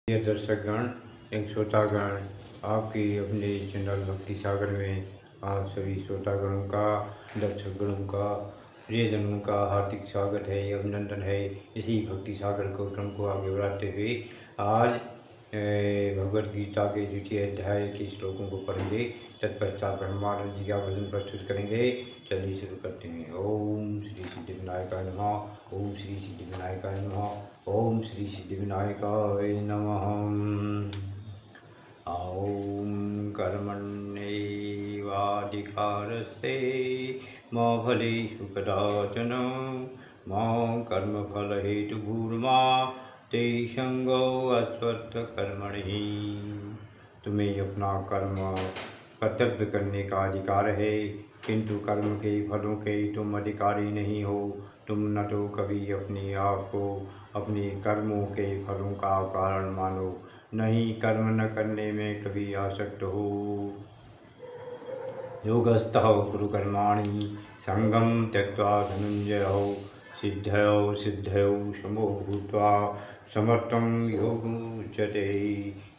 प्रिय दर्शकगण एवं श्रोतागण, आपके अपने चैनल भक्ति सागर में आप सभी श्रोतागणों का, दर्शकगणों का, प्रियजनों का हार्दिक स्वागत है, अभिनंदन है। इसी भक्ति सागर को क्रम को आगे बढ़ाते हुए आज भगवद गीता के द्वितीय अध्याय के श्लोकों को पढ़ेंगे। तत्पश्चात ब्रह्मानंद जी का भजन प्रस्तुत करेंगे। चलिए शुरू करते हैं। ओम श्री सिद्धिविनायकाय नमः। ओम श्री सिद्धिविनायकाय नमः। ओम श्री सिद्धिविनायकाय नमः। ओम कर्मण्येवाधिकारस्ते मा फलेषु कदाचन मा कर्मफलहेतुर्मा ते संगो अस्वस्थकर्मणि। तुम्हें अपना कर्म कर्तव्य करने का अधिकार है, किंतु कर्म के फलों के तुम अधिकारी नहीं हो। तुम न तो कभी अपने आप को अपने कर्मों के फलों का कारण मानो, न ही कर्म न करने में कभी आसक्त हो। योगस्थः कुरु कर्माणि संगम त्यक्त्वा धनंजय सिद्धयो सिद्धयो समो भूत्वा समर्थं योगमुच्यते।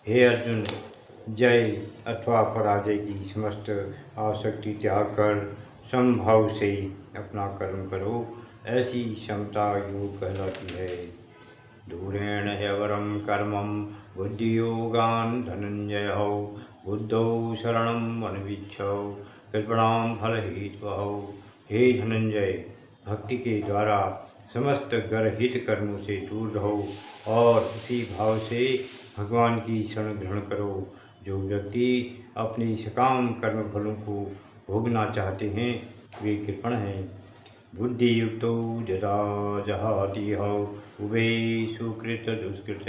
हे अर्जुन, जय अथवा पराजय की समस्त आसक्ति त्याग कर समभाव से अपना कर्म करो, ऐसी क्षमता योग कहलाती है। दूरेण ह्यवरं कर्मं बुद्धियोगान् धनंजय बुद्धौ शरणं अन्विच्छौ कृपणां फलहेतवौ। हे धनंजय, भक्ति के द्वारा समस्त गर्हित कर्मों से दूर रहो और उसी भाव से भगवान की शरण ग्रहण करो। जो व्यक्ति अपने सकाम कर्म फलों को भोगना चाहते हैं वे कृपण हैं। बुद्धि युक्तो यदा जहाति उभे सुकृत दुष्कृत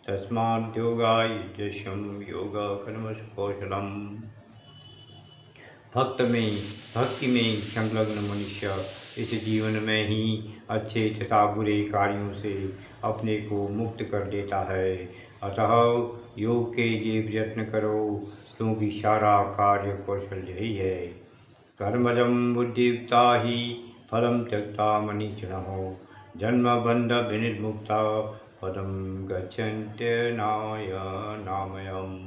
तस्माद्योगाय युज्यस्यं योग कर्मसु कौशलम्। भक्ति में संलग्न मनुष्य इस जीवन में ही अच्छे तथा बुरे कार्यों से अपने को मुक्त कर देता है। अतः योग के लिए प्रयत्न करो, क्योंकि सारा कार्य कौशल यही है। कर्मजं बुद्धियुक्ता ही फलं त्यक्त्वा मनीषिणः जन्म बंध विनिर्मुक्ता पदम गच्छन्त्यनाय नामयम्।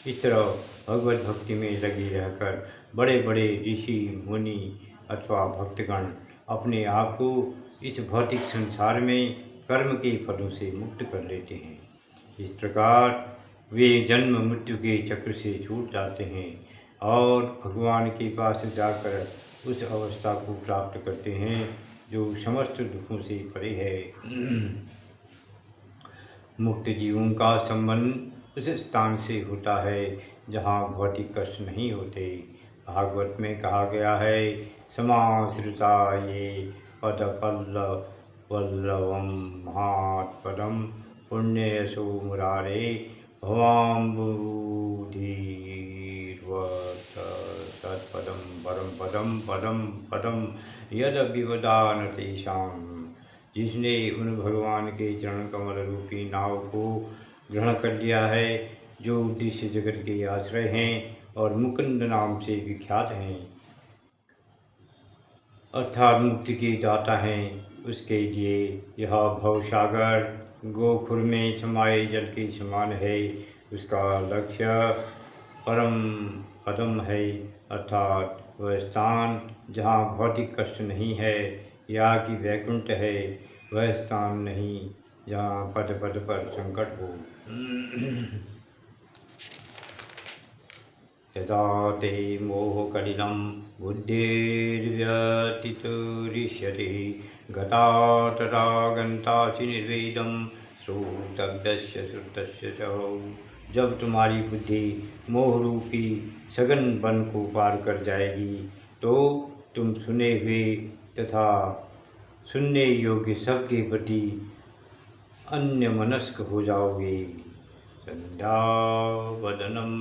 इस तरह भगवत भक्ति में लगे रहकर बड़े बड़े ऋषि मुनि अथवा भक्तगण अपने आप को इस भौतिक संसार में कर्म के फलों से मुक्त कर लेते हैं। इस प्रकार वे जन्म मृत्यु के चक्र से छूट जाते हैं और भगवान के पास जाकर उस अवस्था को प्राप्त करते हैं जो समस्त दुखों से परे है। मुक्त जीवों का संबंध उस स्थान से होता है जहाँ भौतिक कष्ट नहीं होते। भागवत में कहा गया है, समाश्रिता ये पद वल्लभम महात्पदम पुण्ययशो मुरारे भवाम्बुधिर्वत सत्पदम परम पदम पदम पदम यद विवदान तेषाम्। जिसने उन भगवान के चरण कमल रूपी नाव को ग्रहण कर लिया है, जो उद्देश्य जगत के आश्रय हैं और मुकुंद नाम से विख्यात हैं, अर्थात मुक्ति के दाता हैं, उसके लिए यह भवसागर गोखुर में समाये जल के समान है। उसका लक्ष्य परम पदम है, अर्थात वह स्थान जहाँ भौतिक कष्ट नहीं है या कि वैकुंठ है। वह स्थान नहीं जहाँ पद पद पर संकट हो। यदा ते मोहकलिलं बुद्धिर्व्यतितुरिष्यति गता तदा गन्तासि निर्वेदं श्रोतव्यस्य श्रुतस्य च। जब तुम्हारी बुद्धि मोहरूपी सघन वन को पार कर जाएगी तो तुम सुने हुए तथा सुनने योग्य सबके प्रति अन्यमनस्क हो जाओगे। संध्यावदनम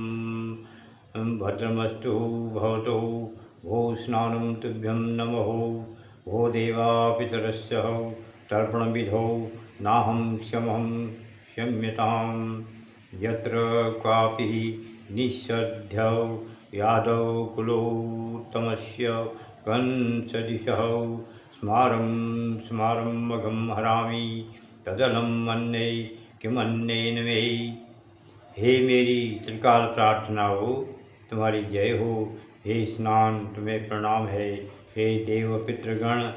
भद्रमस्तु भवतो भो स्नानं तुभ्यं नमः भो देवा पितरस्य तर्पण विधौ नाहं क्षमं क्षम्यतां। यत्र क्वापि निषद्यौ यादव कुलोत्तमस्य कंसदिशः स्मारं स्मारं मघं हरामि तदलं मन्ये किमन्येन मे। हे मेरी त्रिकाल प्रार्थना हो, तुम्हारी जय हो। हे स्नान, तुम्हें प्रणाम है। हे देव पितृगण,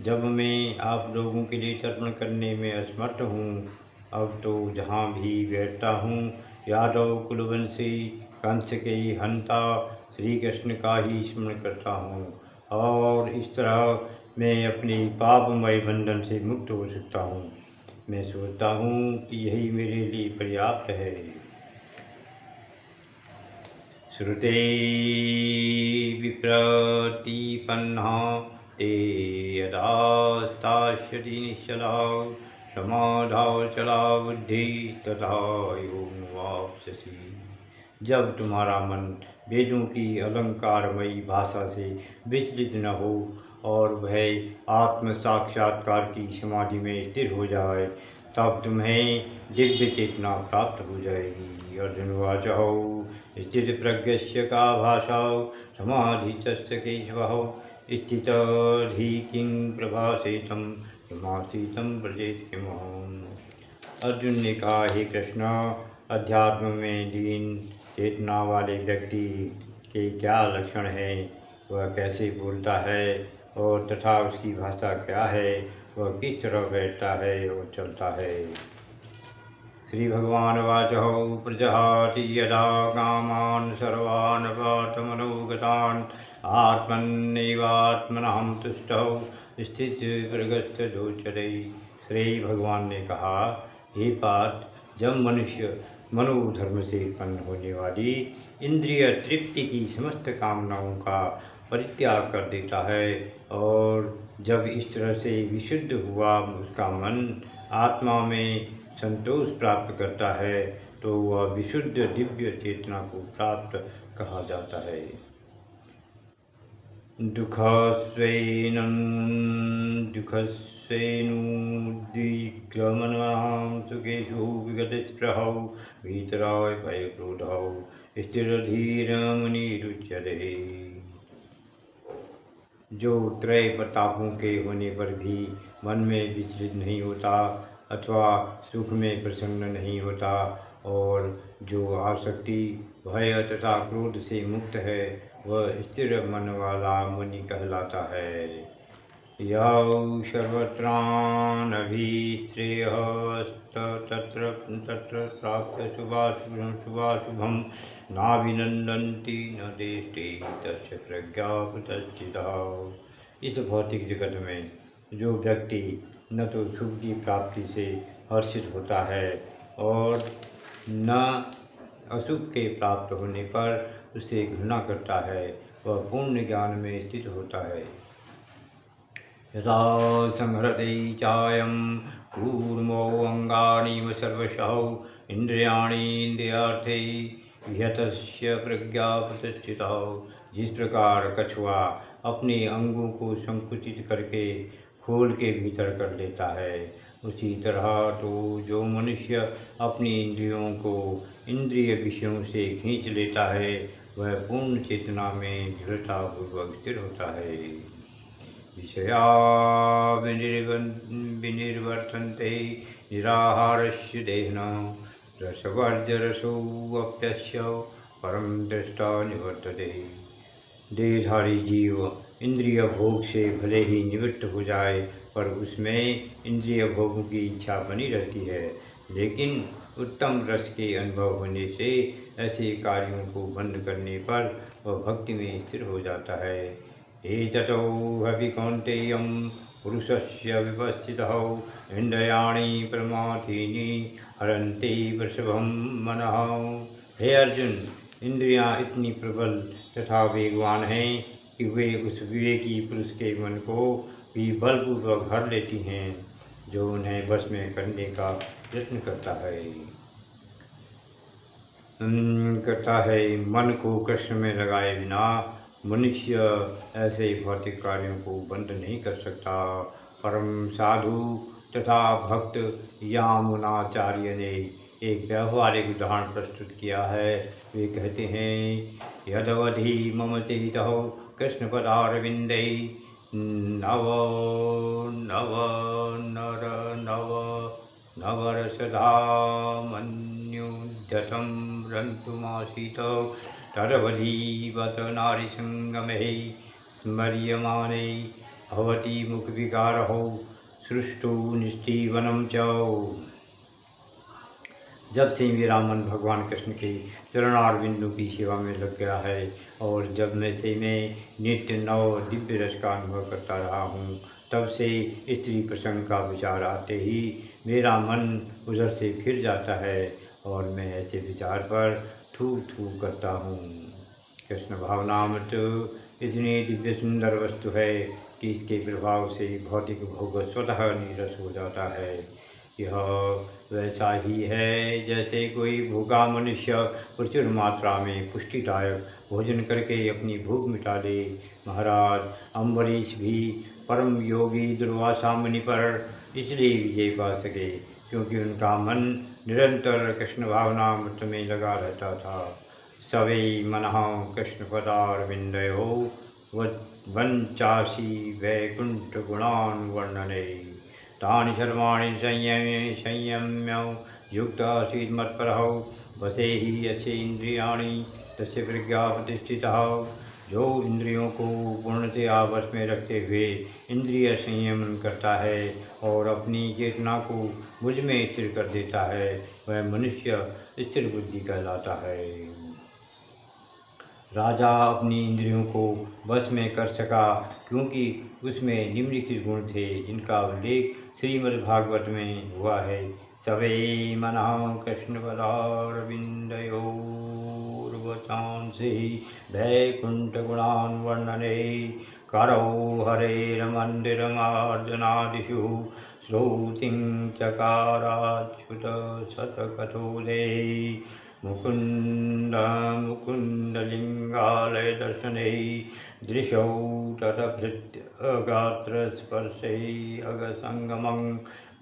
जब मैं आप लोगों के लिए तर्पण करने में असमर्थ हूँ, अब तो जहाँ भी बैठता हूँ यादव कुलवंशी कंस के हंता श्री कृष्ण का ही स्मरण करता हूँ, और इस तरह मैं अपने पापमय बंधन से मुक्त हो सकता हूँ। मैं सोचता हूँ कि यही मेरे लिए पर्याप्त है। श्रुते विप्रतिपन्ना ते यदा स्थास्यति निश्चला समाधावचला बुद्धि तथा योगवाप्स्यसि। जब तुम्हारा मन वेदों की अलंकारमयी भाषा से विचलित न हो और वह आत्म साक्षात्कार की समाधि में स्थिर हो जाए, तब तुम्हें दिव्य चेतना प्राप्त हो जाएगी। अर्जुनवाच स्थित प्रज्ञस्य का भाषा समाधितस्य केशव स्थितधि किं प्रभासेतम समासीतम व्रजेत किमहम्। अर्जुन ने कहा, हे कृष्ण, अध्यात्म में लीन चेतना वाले व्यक्ति के क्या लक्षण हैं, वह कैसे बोलता है और तथा उसकी भाषा क्या है, वह किस तरह बैठता है और चलता है। श्री भगवान वाचः प्रजहाति यदा कामान् सर्वान् पार्थ मनोगतान् आत्मन्नेवात्मनः तुष्टौ स्थितप्रज्ञस्तदोच्यते। श्री भगवान ने कहा, हे पार्थ, जब मनुष्य मनोधर्म से उत्पन्न होने वाली इंद्रिय तृप्ति की समस्त कामनाओं का परित्याग कर देता है और जब इस तरह से विशुद्ध हुआ उसका मन आत्मा में संतोष प्राप्त करता है, तो वह विशुद्ध दिव्य चेतना को प्राप्त कहा जाता है। दुःखस्वेनुद्विग्नमनां सुखेषु विगतस्पृहौ वीतराय भयक्रोधौ स्थिरधीरमुनिरुच्यते। जो त्रय प्रतापों के होने पर भी मन में विचलित नहीं होता अथवा सुख में प्रसन्न नहीं होता और जो आसक्ति भय तथा क्रोध से मुक्त है, वह स्थिर मन वाला मुनि कहलाता है। यौ सर्वत्रानभिश्रेयस्त तत्र तत्र प्राप्त शुभाशुभम नाभिनंदन्ति न देष्टे तस्य प्रज्ञा प्रतिष्ठिता। इस भौतिक जगत में जो व्यक्ति न तो सुख की प्राप्ति से हर्षित होता है और न अशुभ के प्राप्त होने पर उसे घृणा करता है, वह पूर्ण ज्ञान में स्थित होता है। यथा संहरते चायं कूर्मो अंगानीव सर्वशः इंद्रियाणीन्द्रियार्थे विहतस्य प्रज्ञा प्रतिष्ठिता। जिस प्रकार कछुआ अपने अंगों को संकुचित करके खोल के भीतर कर लेता है, उसी तरह तो जो मनुष्य अपनी इंद्रियों को इंद्रिय विषयों से खींच लेता है, वह पूर्ण चेतना में दृढ़तापूर्वक स्थिर होता है। विषया विनिर्वर्तन्ते निराहारस्य देहिनः रसवर्जरसोऽप्यस्य परम दृष्टा निवर्तते। देहधारी जीव इंद्रिय भोग से भले ही निवृत्त हो जाए, पर उसमें इंद्रिय भोगों की इच्छा बनी रहती है, लेकिन उत्तम रस के अनुभव होने से ऐसे कार्यों को बंद करने पर वह भक्ति में स्थिर हो जाता है। एततो हि कौन्तेयं पुरुषस्य विपस्थितौ इंद्रियाणि प्रमाथीनि हरन्ति वृषभं मनः। हे अर्जुन, इंद्रियां इतनी प्रबल तथा वेगवान हैं कि वे उस विवेकी पुरुष के मन को भी बलपूर्वक हर लेती हैं, जो उन्हें वश में करने का यत्न करता है। मन को कृष्ण में लगाए बिना मनुष्य ऐसे भौतिक कार्यों को बंद नहीं कर सकता। परम साधु तथा भक्त यामुनाचार्य ने एक व्यवहारिक उदाहरण प्रस्तुत किया है। वे कहते हैं, यदवधि मम चेतः कृष्णपदारविंदे नव नव नर नव नवरसधामन्युद्धतं रन्तुमासीत तरवधीवत नारीसङ्गमे स्मर्यमाणे भवति मुखविकारौ सृष्टु निष्ठीवनं च। जब से मेरा मन भगवान कृष्ण के चरणारविंदों की सेवा में लग गया है और जब मैं नित्य नव दिव्य रस का अनुभव करता रहा हूँ, तब से स्त्री प्रसंग का विचार आते ही मेरा मन उधर से फिर जाता है और मैं ऐसे विचार पर थू थू करता हूँ। कृष्ण भावनामृत इतनी दिव्य सुंदर वस्तु है कि इसके प्रभाव से भौतिक भोग स्वतः नीरस हो जाता है। यह वैसा ही है जैसे कोई भूखा मनुष्य प्रचुर मात्रा में पुष्टिदायक भोजन करके अपनी भूख मिटा ले। महाराज अम्बरीश भी परम योगी दुर्वासा मुनि पर इसलिए विजय पा सके क्योंकि उनका मन निरंतर कृष्ण भावनामृत में लगा रहता था। सवै मनः कृष्ण पदारविंदयो वंचासी वैकुंठ गुणान वर्णने तानि सर्वाणि संयम्य युक्तासीत् मत्परः वसे ही यस्य इंद्रियाणि तस्य प्रज्ञा प्रतिष्ठितः। जो इंद्रियों को पूर्णतया वश में रखते हुए इंद्रिय संयमन करता है और अपनी चेतना को मुझ में स्थिर कर देता है, वह मनुष्य स्थिर बुद्धि कहलाता है। राजा अपनी इंद्रियों को वश में कर सका क्योंकि उसमें निम्नलिखित गुण थे जिनका उल्लेख श्रीमद्भागवत में हुआ है। सवै मनः कृष्णपदारविन्दयोर्वचांसि वैकुण्ठगुणान् वर्णने करौ हरेर्मन्दिरमार्जनादिषु श्रुतिं चकाराच्युत शतकथोदे मुकुंद मुकुंदलिंगालय दर्शने दृशौ ततभृत्य गात्रस्पर्शे अगसंगमं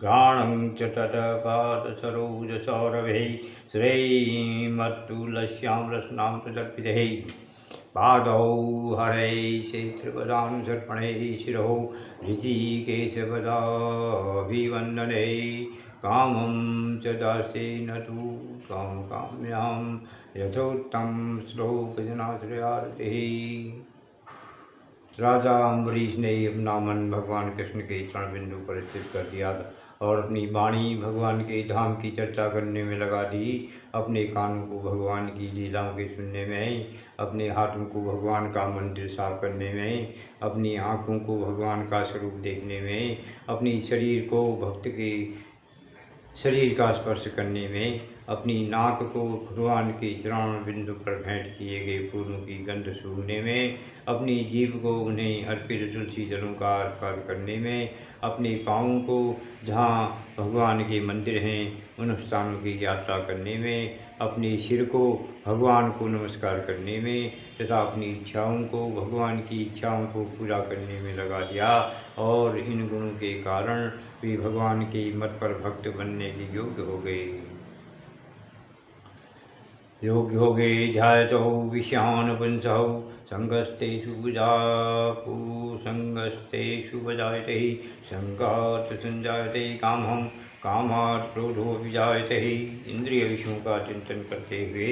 घ्राणं च तत्पादसरोजसौरभे श्रीमत्तुलस्यां रसनां तदर्पिते पादौ हरे क्षेत्रपदानुसर्पणे शिरो ऋषिकेशपदाभिवन्दने कामं च दासे न तु काम्यां यथोत्तम श्लोकजनाश्रयार्तिः। राजा अम्बरीश ने अपना मन भगवान कृष्ण के चरण बिंदु पर स्थित कर दिया और अपनी वाणी भगवान के धाम की चर्चा करने में लगा दी। अपने कानों को भगवान की लीलाओं के सुनने में, अपने हाथों को भगवान का मंदिर साफ करने में, अपनी आँखों को भगवान का स्वरूप देखने में, अपनी शरीर को भक्त के शरीर का स्पर्श करने में, अपनी नाक को भगवान के चरण बिंदु पर भेंट किए गए फूलों की गंध सूंघने में, अपनी जीभ को उन्हें अर्पित तुलसी जलों का स्पर्श करने में, अपने पाँवों को जहाँ भगवान के मंदिर हैं उन स्थानों की यात्रा करने में, अपने सिर को भगवान को नमस्कार करने में तथा अपनी इच्छाओं को भगवान की इच्छाओं को पूरा करने में लगा दिया और इन गुणों के कारण वे भगवान के मत पर भक्त बनने के योग्य हो गए। ध्यायतो विषयान पुंसौ संगस्तेषु बजायते संगात् संजायते कामहं कामात् क्रोधो विजायते। इंद्रिय विषयों का चिंतन करते हुए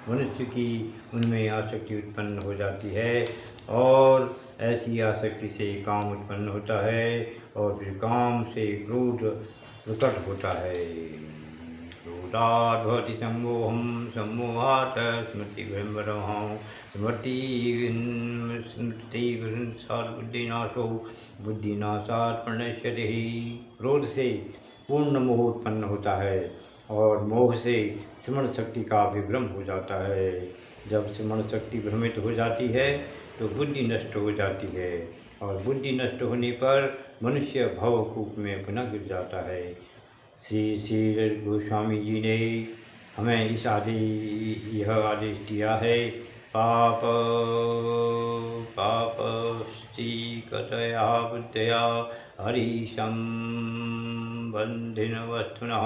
मनुष्य की उनमें आसक्ति उत्पन्न हो जाती है और ऐसी आसक्ति से काम उत्पन्न होता है और फिर काम से क्रोध प्रकट होता है। क्रोधात् भवति सम्मोहं सम्मोहात् स्मृतिभ्रमः स्मृतिभ्रंशात् बुद्धिनाशो बुद्धिनाशात् प्रणश्यते। क्रोध से पूर्ण मोह उत्पन्न होता है और मोह से स्मरण शक्ति का विभ्रम हो जाता है। जब स्मरण शक्ति भ्रमित हो जाती है तो बुद्धि नष्ट हो जाती है और बुद्धि नष्ट होने पर मनुष्य भवकूप में पुनः गिर जाता है। श्री गोस्वामी जी ने हमें यह आदेश दिया है। पापश्चीकतया बुद्धया हरिसंबंधिन वस्तुनः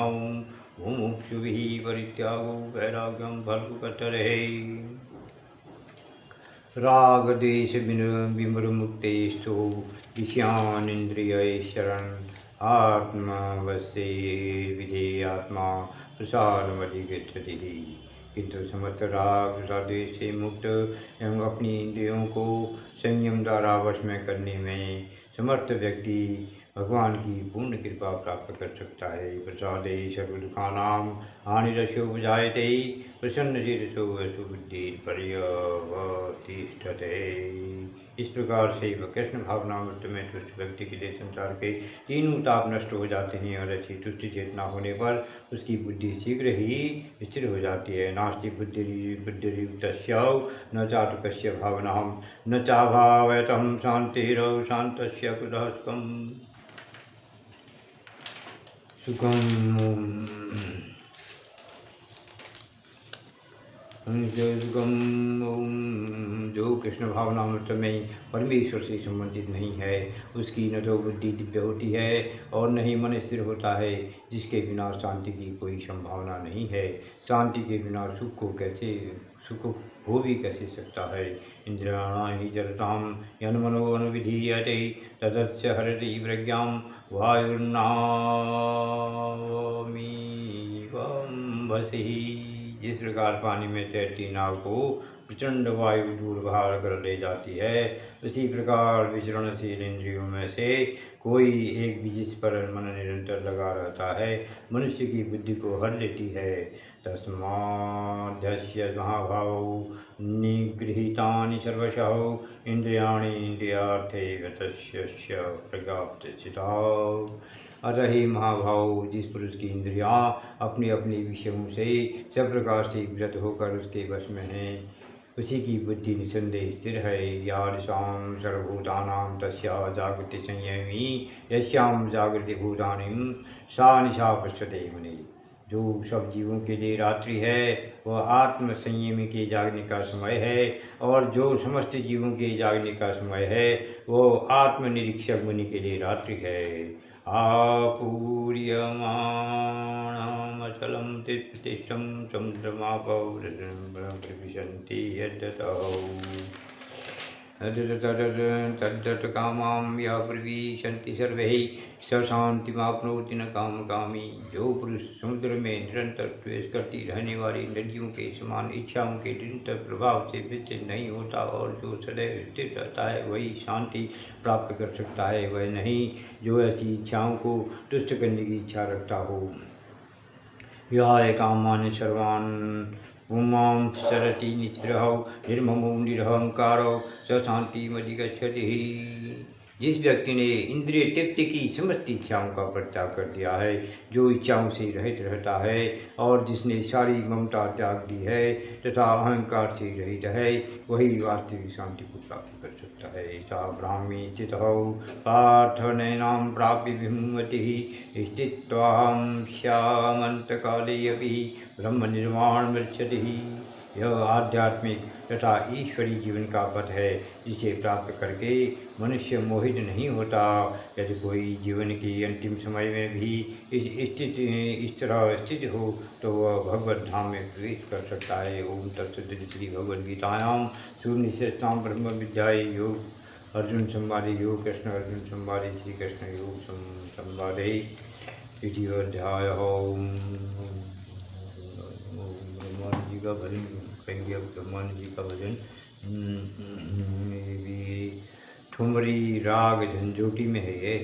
मुमुक्षुभिः परित्यागो वैराग्यं फल्गुकतरे। राग द्वेष विमुक्तेस्तु विषयानिन्द्रियैः शरणं आत्मवश्ये विधेयात्मा प्रसादमधिगच्छति। किंतु समस्त राग राधेश से मुक्त एवं अपनी इंद्रियों को संयम द्वारा वश में करने में समर्थ व्यक्ति भगवान की पूर्ण कृपा प्राप्त कर सकता है। प्रसादे सर्वदुखानां हानिरस्योपजायते प्रसन्नचित्तो सुबुद्धिर्पर्यवतिष्ठते। इस प्रकार से वह कृष्ण भावनामृत में तुष्ट व्यक्ति के लिए संसार के तीनों ताप नष्ट हो जाते हैं और ऐसी तुष्ट चेतना होने पर उसकी बुद्धि शीघ्र ही स्थिर हो जाती है। नास्ति बुद्धिर्युक्तस्य न चाटुकस्य भावना न चाभावयतं शांतिरौ शान्तस्य कुतः सुखम। जो कृष्ण भावनामृत में परमेश्वर से संबंधित नहीं है उसकी न तो बुद्धि दिव्य होती है और न ही मन स्थिर होता है, जिसके बिना शांति की कोई संभावना नहीं है। शांति के बिना सुख हो भी कैसे सकता है। इंद्रियाणां हि चरतां यन्मनो अनुविधीयते तदस्य हरति प्रज्ञां वायुर्नामीवं वसिः। जिस प्रकार पानी में तैरती नाव को प्रचंड वायु दूर बाहर कर ले जाती है, उसी प्रकार विचरणशील इंद्रियों में से कोई एक भी जिस पर मन निरंतर लगा रहता है मनुष्य की बुद्धि को हर लेती है। तस्माद्यस्य महाभावौ निगृहीतानि सर्वशः इंद्रियाणि इंद्रियार्थे गतस्य प्रज्ञाप्तस्थितौ। अतः ही महाभाव, जिस पुरुष की इंद्रियां अपने अपने विषयों से सब प्रकार से विरत होकर उसके वश में हैं, उसी की बुद्धि निसंदेह स्थिर है। यादृशां सर्वभूतानां तस्या जागृति संयमी यस्यां जागृति भूतानि सा निशा पश्यते मुने। जो सब जीवों के लिए रात्रि है वह आत्म संयमी के जागने का समय है, और जो समस्त जीवों के जागने का समय है वो आत्मनिरीक्षक मुनि के लिए रात्रि है। आपूर्यमाणमचलं प्रतिष्ठं समुद्रमापौ प्रविशन्ति यद्यतौ तद्दत् कामां या प्रविशन्ति सर्वैः स शान्तिमाप्नोति न कामकामी। जो पुरुष समुद्र में निरंतर प्रवेश करती रहने वाली नदियों के समान इच्छाओं के निरंतर प्रभाव से विचलित नहीं होता और जो सदैव स्थिर रहता है वही शांति प्राप्त कर सकता है, वह नहीं जो ऐसी इच्छाओं को तुष्ट करने की इच्छा रखता हो। विहाय कामानि सर्वान् पुमां सरति निचिरहौ निर्ममो निरहंकारो स शान्तिमधिगच्छति। जिस व्यक्ति ने इंद्रिय तृप्ति की समस्त इच्छाओं का परित्याग कर दिया है, जो इच्छाओं से रहित रहता है और जिसने सारी ममता त्याग दी है तथा अहंकार से रहित है, वही वास्तविक शांति को प्राप्त कर सकता है। सा ब्राह्मी स्थितौ पार्थ नैनां प्राप्य विमुमतिः स्थित्वां श्यामन्तकाले अपि ब्रह्म निर्वाण मृच्छति। यह आध्यात्मिक तथा ईश्वरीय जीवन का पथ है, जिसे प्राप्त करके मनुष्य मोहित नहीं होता। यदि कोई जीवन के अंतिम समय में भी इस तरह स्थित हो तो वह भगवत धाम में प्रवेश कर सकता है। ओम तत्सत। श्री भगवद्गीतायां सुनिश्चितां ब्रह्म विद्याय योग अर्जुन संवादे योग कृष्ण अर्जुन संवादे श्री कृष्ण योग संवादे इति अध्याय। हनुमान जी का भजन कहेंगे। अब हनुमान जी का भजन ठुमरी राग झंझोटी में है ये।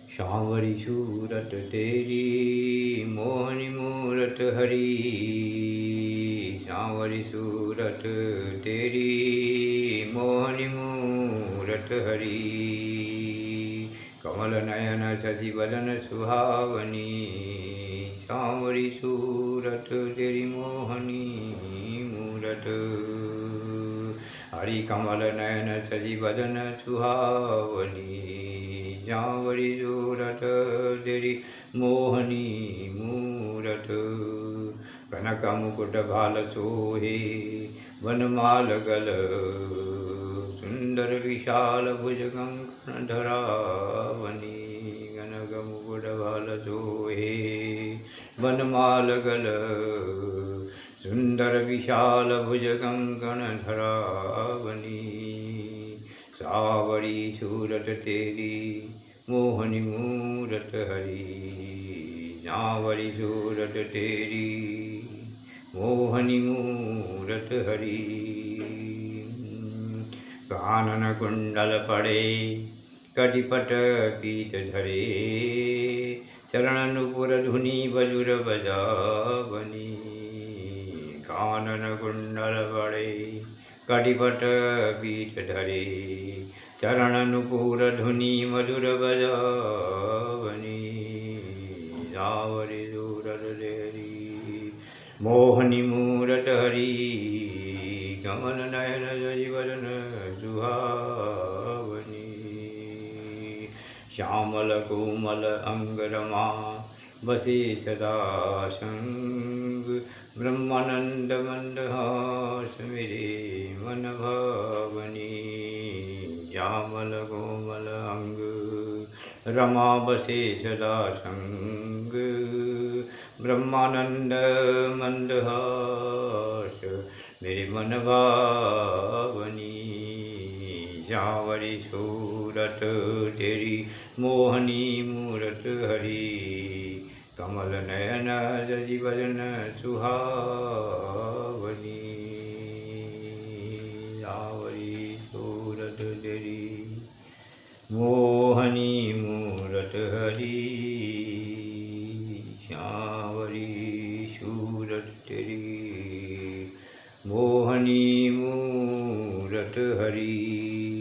सांवरी सूरत तेरी मोहनी मूरत हरी, सांवरी सूरत तेरी मोहनी मूरत हरी, कमल नयन सजी बदन सुहावनी, सांवरी सूरत तेरी मोहनी मूरत। हरि कमल नयन सजी बदन सुहावनी, सांवरी सूरत तेरी मोहनी मूरत। कनक मुकुट भाल सोहे वनमाल गल, सुंदर विशाल भुज कंकण धरावनी। कनक मुकुट भाल सोहे वनमाल गल, सुंदर विशाल भुज कंकण धरावनी। सावरी सूरत तेरी मोहनी मूरत हरी, सांवरी सूरत तेरी, मोहनी मूरत हरी। कानन कुंडल पड़े, कटिपट पीत धरे, चरण नुपुर धुनि बजुर बजावनी। कानन कुंडल पड़े, कटिपट पीत धरे, चरण नुपुर धुनि मधुर बजावनी। सांवरी सूरत तेरी, मोहनी मूरत हरी, कमल नयन जरि वदन सुहावनी। श्यामल कोमल अंग रमा, बसे सदा संग, ब्रह्मानंद मंदहास मेरे मन भावनी। श्यामल कोमल अंग रमा, बसे सदा संग, ब्रह्मानंद मंदहास मेरे मन भावनी। सांवरी सूरत तेरी, मोहनी मूरत हरी, कमल नयन जरि वदन सुहावनी। सांवरी सूरत तेरी।